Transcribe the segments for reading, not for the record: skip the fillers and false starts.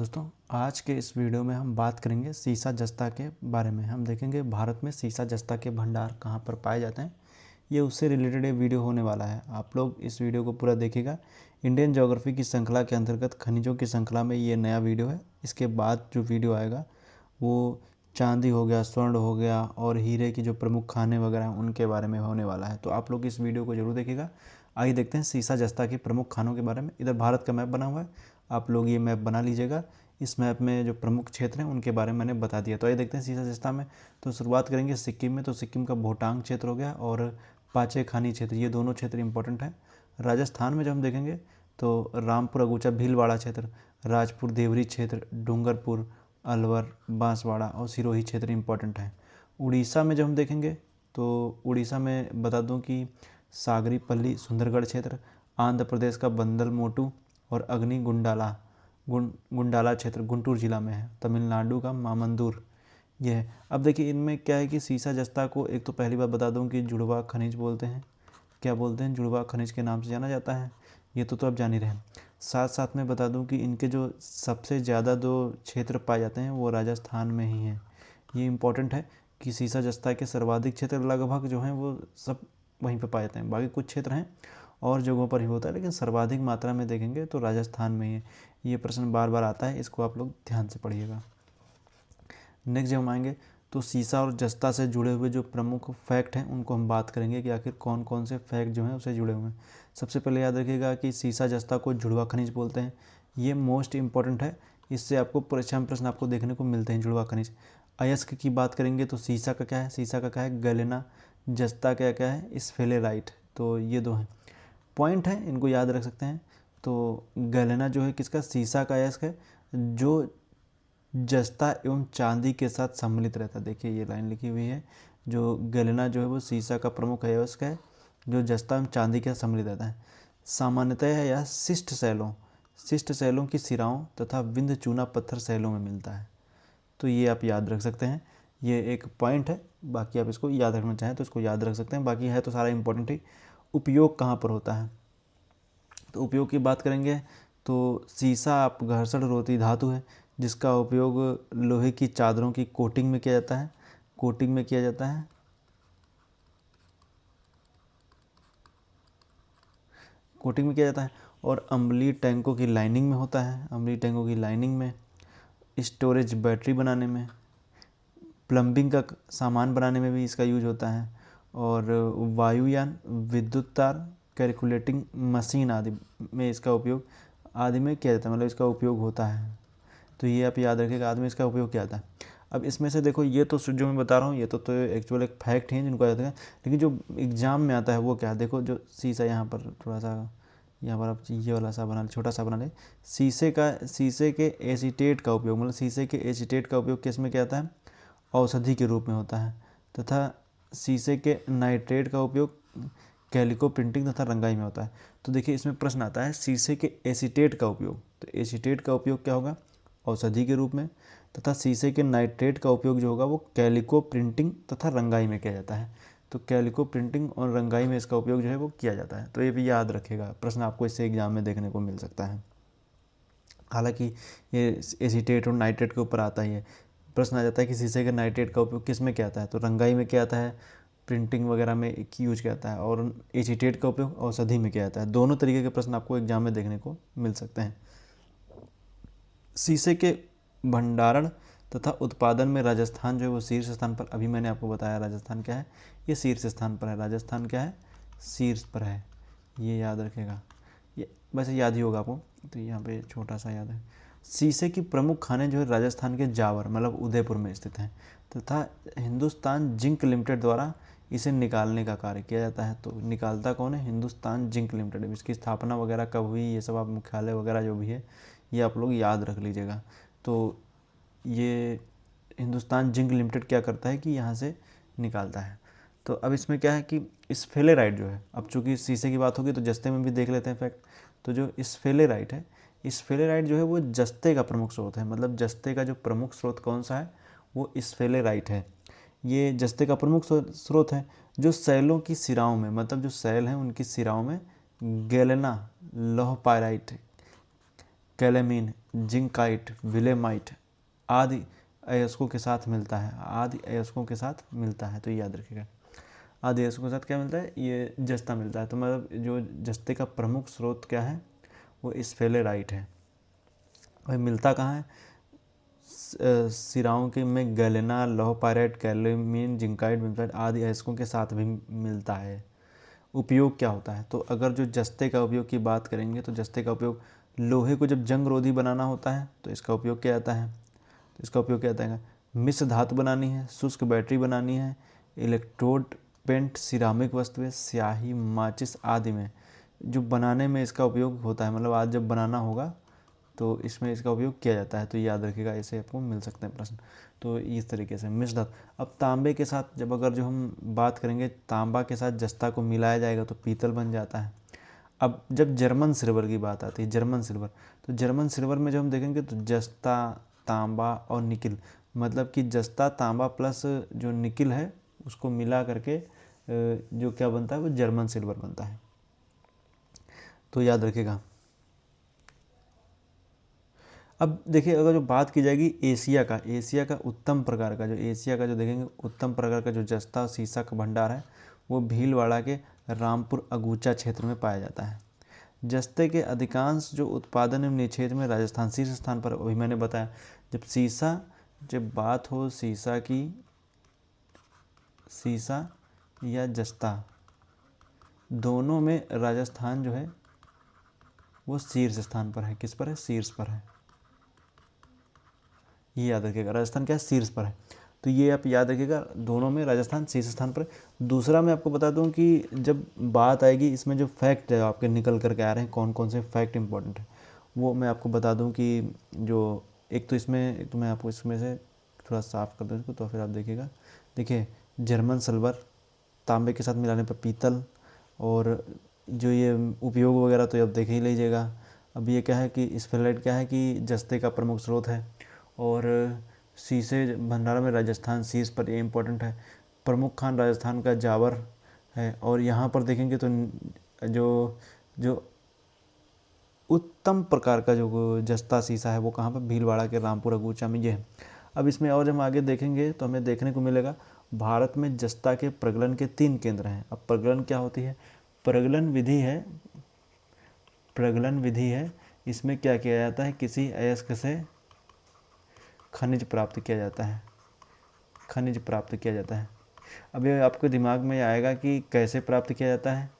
दोस्तों, आज के इस वीडियो में हम बात करेंगे सीसा जस्ता के बारे में। हम देखेंगे भारत में सीसा जस्ता के भंडार कहाँ पर पाए जाते हैं। ये उससे रिलेटेड एक वीडियो होने वाला है। आप लोग इस वीडियो को पूरा देखिएगा। इंडियन ज्योग्राफी की श्रृंखला के अंतर्गत खनिजों की श्रृंखला में ये नया वीडियो है। इसके बाद जो वीडियो आएगा वो चांदी हो गया, स्वर्ण हो गया और हीरे की जो प्रमुख खाने वगैरह हैं उनके बारे में होने वाला है। तो आप लोग इस वीडियो को जरूर देखिएगा। आइए देखते हैं सीसा जस्ता के प्रमुख खानों के बारे में। इधर भारत का मैप बना हुआ है, आप लोग ये मैप बना लीजिएगा। इस मैप में जो प्रमुख क्षेत्र हैं उनके बारे में मैंने बता दिया। तो आइए देखते हैं सीसा जस्ता में। तो शुरुआत करेंगे सिक्किम में। तो सिक्किम का भोटांग क्षेत्र हो गया और पाचे खानी क्षेत्र, ये दोनों क्षेत्र इंपॉर्टेंट हैं। राजस्थान में जब हम देखेंगे तो रामपुर अगूचा भीलवाड़ा क्षेत्र, राजपुर देवरी क्षेत्र, डूंगरपुर, अलवर, बांसवाड़ा और सिरोही क्षेत्र इंपॉर्टेंट हैं। उड़ीसा में जब हम देखेंगे तो उड़ीसा में बता दूं कि सागरीपल्ली, सुंदरगढ़ क्षेत्र, आंध्र प्रदेश का बंदल मोटू और अग्नि गुंडाला क्षेत्र गुंटूर जिला में है। तमिलनाडु का मामंदूर ये है। अब देखिए इनमें क्या है कि सीसा जस्ता को एक तो पहली बात बता दूं कि जुड़वा खनिज बोलते हैं। क्या बोलते हैं? जुड़वा खनिज के नाम से जाना जाता है। ये तो आप जान ही रहे हैं। साथ साथ में बता दूं कि इनके जो सबसे ज़्यादा दो क्षेत्र पाए जाते हैं वो राजस्थान में ही हैं। ये इम्पोर्टेंट है कि सीसा जस्ता के सर्वाधिक क्षेत्र लगभग जो हैं वो सब वहीं पर पाए जाते हैं। बाकी कुछ क्षेत्र हैं और जगहों पर ही होता है, लेकिन सर्वाधिक मात्रा में देखेंगे तो राजस्थान में ही है। ये प्रश्न बार बार आता है, इसको आप लोग ध्यान से पढ़िएगा। नेक्स्ट जब हम आएंगे तो सीसा और जस्ता से जुड़े हुए जो प्रमुख फैक्ट हैं उनको हम बात करेंगे कि आखिर कौन कौन से फैक्ट जो हैं उससे जुड़े हुए हैं। सबसे पहले याद रखिएगा कि सीसा जस्ता को जुड़वा खनिज बोलते हैं। ये मोस्ट इंपॉर्टेंट है, इससे आपको परीक्षा में प्रश्न आपको देखने को मिलते हैं। जुड़वा खनिज अयस्क की बात करेंगे तो सीसा का क्या है? सीसा का क्या है? गैलेना। जस्ता का क्या है? स्फेलेराइट। तो ये दो हैं पॉइंट हैं, इनको याद रख सकते हैं। तो गैलेना जो है किसका? सीसा का अयस्क है जो जस्ता एवं चांदी के साथ सम्मिलित रहता है। देखिए ये लाइन लिखी हुई है, जो गैलेना जो है वो सीसा का प्रमुख अयस्क है जो जस्ता एवं चांदी के साथ सम्मिलित रहता है। सामान्यतः यह शिष्ट शैलों की सिराओं तथा विंध्य चूना पत्थर शैलों में मिलता है। तो ये आप याद रख सकते हैं, ये एक पॉइंट है। बाकी आप इसको याद रखना चाहें तो इसको याद रख सकते हैं, बाकी है तो सारा इंपॉर्टेंट ही। उपयोग कहाँ पर होता है? तो उपयोग की बात करेंगे तो सीसा आप घर्षण रोधी धातु है जिसका उपयोग लोहे की चादरों की कोटिंग में किया जाता है। कोटिंग में किया जाता है। कोटिंग में किया जाता है और अम्लीय टैंकों की लाइनिंग में होता है। अम्लीय टैंकों की लाइनिंग में, स्टोरेज बैटरी बनाने में, प्लम्बिंग का सामान बनाने में भी इसका यूज होता है और वायुयान, विद्युत तार, कैलकुलेटिंग मशीन आदि में इसका उपयोग आदि में किया जाता है, मतलब इसका उपयोग होता है। तो ये आप याद रखिएगा, आदि में इसका उपयोग किया जाता है। अब इसमें से देखो ये तो जो मैं बता रहा हूँ ये तो एक्चुअल एक फैक्ट है जिनको याद रखें, लेकिन जो एग्जाम में आता है वो क्या है? देखो जो सीसा यहाँ पर थोड़ा सा, यहाँ पर आप ये वाला सा बना ले, छोटा सा बना ले। शीशे के एसीटेट का उपयोग, मतलब शीशे के एसीटेट का उपयोग किस में किया जाता है? औषधि के रूप में होता है। तथा शीशे के नाइट्रेट का उपयोग कैलिको प्रिंटिंग तथा रंगाई में होता है। तो देखिए इसमें प्रश्न आता है शीशे के एसीटेट का उपयोग। तो एसीटेट का उपयोग क्या होगा? औषधि के रूप में। तथा शीशे के नाइट्रेट का उपयोग जो होगा वो कैलिको प्रिंटिंग तथा रंगाई में किया जाता है। तो कैलिको प्रिंटिंग और रंगाई में इसका उपयोग जो है वो किया जाता है। तो ये भी याद रखेगा, प्रश्न आपको इससे एग्जाम में देखने को मिल सकता है। हालांकि ये एसीटेट और नाइट्रेट के ऊपर आता ही है। प्रश्न आ जाता है कि शीशे के नाइट्रेट का उपयोग किस में किया जाता है? तो रंगाई में किया जाता है, प्रिंटिंग वगैरह में यूज किया जाता है, और एसीटेट का उपयोग औषधि में किया जाता है। दोनों तरीके के प्रश्न आपको एग्जाम में देखने को मिल सकते हैं। शीशे के भंडारण तथा उत्पादन में राजस्थान जो है वो शीर्ष स्थान पर। अभी मैंने आपको बताया राजस्थान क्या है, ये शीर्ष स्थान पर है। राजस्थान क्या है? शीर्ष पर है, ये याद रखेगा। ये वैसे याद ही होगा आपको, तो यहाँ पे छोटा सा याद है। शीशे की प्रमुख खाने जो है राजस्थान के जावर मतलब उदयपुर में स्थित हैं तथा हिंदुस्तान जिंक लिमिटेड द्वारा इसे निकालने का कार्य किया जाता है। तो निकालता कौन है? Hindustan zinc limited. इसकी स्थापना वगैरह कब हुई ये सब आप मुख्यालय वगैरह जो भी है ये आप लोग याद रख लीजिएगा। तो ये हिंदुस्तान जिंक लिमिटेड क्या करता है कि यहाँ से निकालता है। तो अब इसमें क्या है कि स्फेलेराइट जो है, अब चूंकि शीशे की बात होगी तो जस्ते में भी देख लेते हैं फैक्ट। तो जो स्फेलेराइट है, स्फेलेराइट जो है वो जस्ते का प्रमुख स्रोत है। मतलब जस्ते का जो प्रमुख स्रोत कौन सा है? वो स्फेलेराइट है। ये जस्ते का प्रमुख स्रोत है जो शैलों की सिराओं में, मतलब जो शैल हैं उनकी सिराओं में गैलेना, लौह पायराइट, कैलेमीन, जिंकाइट, विलेमाइट आदि अयस्कों के साथ मिलता है, आदि अयस्कों के साथ मिलता है। तो याद रखिएगा, आदि अयस्कों के साथ क्या मिलता है, ये जस्ता मिलता है। तो मतलब जो जस्ते का प्रमुख स्रोत क्या है, वो स्फेलेराइट है। भाई मिलता कहाँ है, सिराओं के में गैलेना, लौह पायराइट, कैलेमीन, जिंकाइट, विलेमाइट आदि अयस्कों के साथ भी मिलता है। उपयोग क्या होता है, तो अगर जो जस्ते का उपयोग की बात करेंगे तो जस्ते का उपयोग लोहे को जब जंग रोधी बनाना होता है तो इसका उपयोग किया जाता है। तो इसका उपयोग किया जाता है, मिश्र धातु बनानी है, शुष्क बैटरी बनानी है, इलेक्ट्रोड, पेंट, सिरामिक वस्तुएं, स्याही, माचिस आदि में जो बनाने में इसका उपयोग होता है, मतलब आज जब बनाना होगा तो इसमें इसका उपयोग किया जाता है। तो याद रखिएगा, ऐसे आपको मिल सकते हैं प्रश्न। तो इस तरीके से मिश्र धातु। अब तांबे के साथ जब अगर जो हम बात करेंगे, तांबा के साथ जस्ता को मिलाया जाएगा तो पीतल बन जाता है। अब जब जर्मन सिल्वर की बात आती है, जर्मन सिल्वर, तो जर्मन सिल्वर में जब हम देखेंगे तो जस्ता, तांबा और निकिल, मतलब कि जस्ता, तांबा प्लस जो निकिल है उसको मिला करके जो क्या बनता है वो जर्मन सिल्वर बनता है। तो याद रखिएगा। अब देखिए, अगर जो बात की जाएगी एशिया का उत्तम प्रकार का, जो एशिया का जो देखेंगे उत्तम प्रकार का जो जस्ता सीसा का भंडार है वो भीलवाड़ा के रामपुर अगूचा क्षेत्र में पाया जाता है। जस्ते के अधिकांश जो उत्पादन एवं निषेध में राजस्थान शीर्ष स्थान पर। अभी मैंने बताया, जब बात हो सीसा की, सीसा या जस्ता दोनों में राजस्थान जो है वो शीर्ष स्थान पर है। किस पर है, शीर्ष पर है। ये याद रखिएगा, राजस्थान क्या है, शीर्ष पर है। तो ये आप याद रखिएगा, दोनों में राजस्थान शीर्ष स्थान पर है। दूसरा मैं आपको बता दूं कि जब बात आएगी इसमें जो फैक्ट है आपके निकल करके आ रहे हैं, कौन कौन से फैक्ट इंपॉर्टेंट है वो मैं आपको बता दूं कि जो एक तो मैं आपको इसमें से थोड़ा साफ कर दूँ इसको, तो फिर आप देखिएगा। देखिए, जर्मन सिल्वर, तांबे के साथ मिलाने पर पीतल, और जो ये उपयोग वगैरह तो अब देख ही लीजिएगा। अब ये क्या है कि स्फेलाइट क्या है कि जस्ते का प्रमुख स्रोत है, और शीशे भंडारा में राजस्थान शीर्ष पर, ये इम्पोर्टेंट है। प्रमुख खान राजस्थान का जावर है, और यहाँ पर देखेंगे तो जो जो उत्तम प्रकार का जो जस्ता शीशा है वो कहाँ पर, भीलवाड़ा के रामपुर अगूचा में ये है। अब इसमें और जब हम आगे देखेंगे तो हमें देखने को मिलेगा भारत में जस्ता के प्रगलन के 3 केंद्र हैं। अब प्रगलन क्या होती है, प्रगलन विधि है, इसमें क्या किया जाता है, किसी अयस्क से खनिज प्राप्त किया जाता है। अब ये आपके दिमाग में आएगा कि कैसे प्राप्त किया जाता है।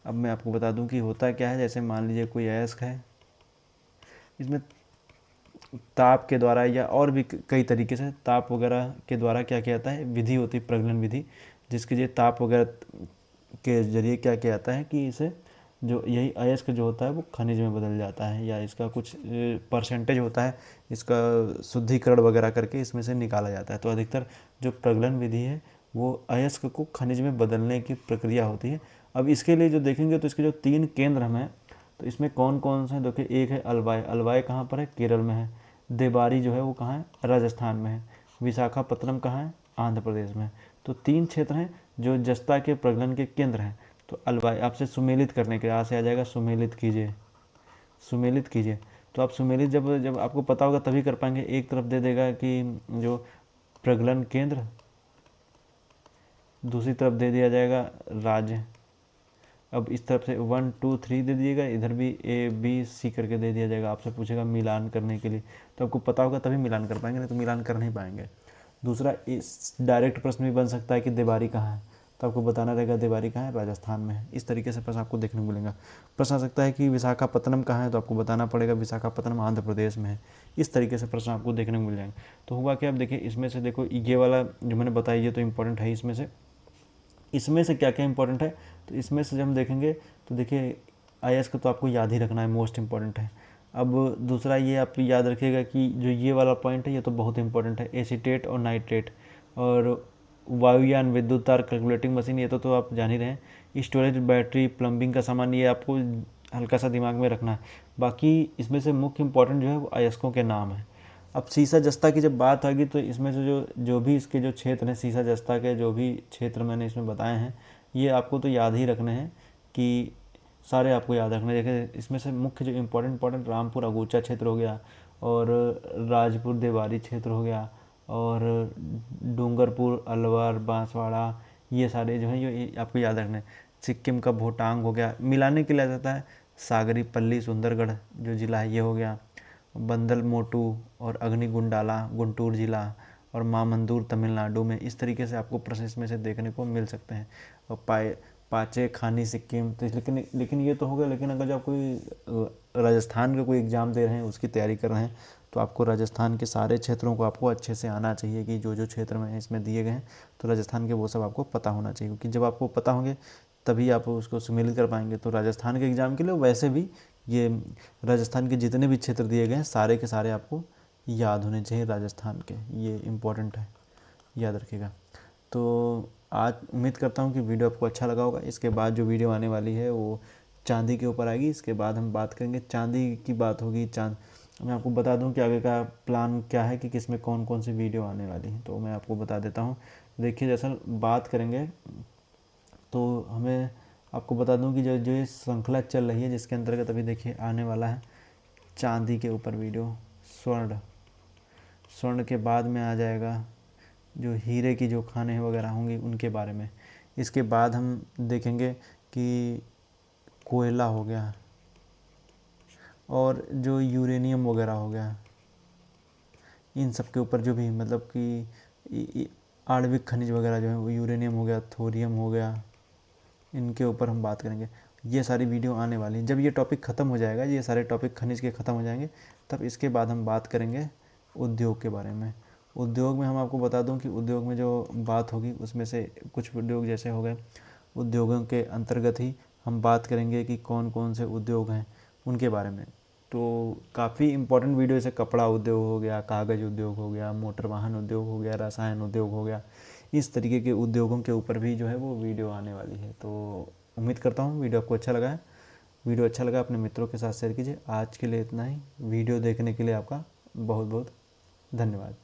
अब मैं आपको बता दूं कि होता क्या है, जैसे मान लीजिए कोई अयस्क है, इसमें ताप के द्वारा या और भी कई तरीके से ताप वगैरह के द्वारा क्या किया जाता है, विधि होती है प्रगलन विधि, जिसके लिए ताप वगैरह के जरिए क्या किया जाता है कि इसे जो यही अयस्क जो होता है वो खनिज में बदल जाता है, या इसका कुछ परसेंटेज होता है, इसका शुद्धिकरण वगैरह करके इसमें से निकाला जाता है। तो अधिकतर जो प्रगलन विधि है वो अयस्क को खनिज में बदलने की प्रक्रिया होती है। अब इसके लिए जो देखेंगे तो इसके जो 3 केंद्र हैं, तो इसमें कौन कौन से हैं, देखिए एक है अलवाय कहाँ पर है, केरल में है। देबारी जो है वो कहाँ है, राजस्थान में है। विशाखापत्तनम कहाँ है, आंध्र प्रदेश में है। तो 3 क्षेत्र हैं जो जस्ता के प्रगलन के केंद्र हैं। तो अलवाई आपसे सुमेलित करने के लिए, से आ जाएगा सुमेलित कीजिए। तो आप सुमेलित जब आपको पता होगा तभी कर पाएंगे। एक तरफ दे देगा कि जो प्रगलन केंद्र, दूसरी तरफ दे दिया जाएगा राज्य। अब इस तरफ से 1 2 3 दे दिएगा, इधर भी ABC करके दे दिया जाएगा। आपसे पूछेगा मिलान करने के लिए, तो आपको पता होगा तभी मिलान कर पाएंगे, नहीं तो मिलान कर नहीं पाएंगे। दूसरा, इस डायरेक्ट प्रश्न भी बन सकता है कि देबारी कहाँ है, तो आपको बताना रहेगा देबारी कहाँ है, राजस्थान में है। इस तरीके से प्रश्न आपको देखने को मिलेगा। प्रश्न आ सकता है कि विशाखापत्तनम कहाँ है, तो आपको बताना पड़ेगा विशाखापत्तनम आंध्र प्रदेश में है। इस तरीके से प्रश्न आपको देखने को मिल जाएंगे। तो हुआ क्या, अब देखिए इसमें से देखो ये वाला जो मैंने बताया ये तो इम्पोर्टेंट है। इसमें से क्या क्या इंपॉर्टेंट है, तो इसमें से जब हम देखेंगे तो देखिए अयस्क तो आपको याद ही रखना है, मोस्ट इंपॉर्टेंट है। अब दूसरा ये आप याद रखिएगा कि जो ये वाला पॉइंट है ये तो बहुत इंपॉर्टेंट है, एसीटेट और नाइट्रेट। और वायुयान, विद्युत तार, कैलकुलेटिंग मशीन, ये तो आप जान ही रहे हैं। स्टोरेज, बैटरी, प्लम्बिंग का सामान, ये आपको हल्का सा दिमाग में रखना है। बाकी इसमें से मुख्य इंपॉर्टेंट जो है वो अयस्कों के नाम है। अब सीसा जस्ता की जब बात आएगी तो इसमें से जो भी इसके जो क्षेत्र हैं, सीसा जस्ता के जो भी क्षेत्र मैंने इसमें बताए हैं, ये आपको तो याद ही रखने हैं कि सारे आपको याद रखने। देखिए इसमें से मुख्य जो इम्पोर्टेंट रामपुर अगूचा क्षेत्र हो गया, और राजपुर देवारी क्षेत्र हो गया, और डूंगरपुर अलवर बांसवाड़ा, ये सारे जो है ये आपको याद रखने। सिक्किम का भोटांग हो गया, मिलाने के लिए आ जाता है सागरी पल्ली सुंदरगढ़ जो ज़िला है ये हो गया, बंदल मोटू और अग्निगुंडाला गुंटूर ज़िला, और मामंदूर तमिलनाडु में। इस तरीके से आपको प्रश्न इसमें से देखने को मिल सकते हैं। और पाचे खानी सिक्किम, तो लेकिन ये तो हो गया। लेकिन अगर जो आप कोई राजस्थान का कोई एग्ज़ाम दे रहे हैं, उसकी तैयारी कर रहे हैं, तो आपको राजस्थान के सारे क्षेत्रों को आपको अच्छे से आना चाहिए कि जो जो क्षेत्र में इसमें दिए गए हैं, तो राजस्थान के वो सब आपको पता होना चाहिए। क्योंकि जब आपको पता होंगे तभी आप उसको सम्मिलित कर पाएंगे। तो राजस्थान के एग्ज़ाम के लिए वैसे भी ये राजस्थान के जितने भी क्षेत्र दिए गए हैं सारे के सारे आपको याद होने चाहिए राजस्थान के, ये इम्पोर्टेंट है, याद रखिएगा। तो आज उम्मीद करता हूँ कि वीडियो आपको अच्छा लगा होगा। इसके बाद जो वीडियो आने वाली है वो चांदी के ऊपर आएगी। इसके बाद हम बात करेंगे, चांदी की बात होगी। मैं आपको बता दूं कि आगे का प्लान क्या है, कि किस में कौन कौन सी वीडियो आने वाली है, तो मैं आपको बता देता हूँ। देखिए जैसा बात करेंगे तो हमें आपको बता दूं कि जो जो ये श्रृंखला चल रही है, जिसके अंतर्गत अभी देखिए आने वाला है चांदी के ऊपर वीडियो, स्वर्ण के बाद में आ जाएगा जो हीरे की जो खानें वगैरह होंगी उनके बारे में। इसके बाद हम देखेंगे कि कोयला हो गया, और जो यूरेनियम वगैरह हो गया, इन सब के ऊपर जो भी मतलब कि आणविक खनिज वगैरह जो है, वो यूरेनियम हो गया, थोरियम हो गया, इनके ऊपर हम बात करेंगे। ये सारी वीडियो आने वाली हैं। जब ये टॉपिक ख़त्म हो जाएगा, ये सारे टॉपिक खनिज के ख़त्म हो जाएंगे, तब इसके बाद हम बात करेंगे उद्योग के बारे में। उद्योग में हम आपको बता दूं कि उद्योग में जो बात होगी उसमें से कुछ उद्योग जैसे हो गए, उद्योगों के अंतर्गत ही हम बात करेंगे कि कौन कौन से उद्योग हैं उनके बारे में। तो काफ़ी इम्पोर्टेंट वीडियो, जैसे कपड़ा उद्योग हो गया, कागज़ उद्योग हो गया, मोटर वाहन उद्योग हो गया, रसायन उद्योग हो गया, इस तरीके के उद्योगों के ऊपर भी जो है वो वीडियो आने वाली है। तो उम्मीद करता हूँ वीडियो आपको अच्छा लगा है। वीडियो अच्छा लगा अपने मित्रों के साथ शेयर कीजिए। आज के लिए इतना ही। वीडियो देखने के लिए आपका बहुत बहुत धन्यवाद।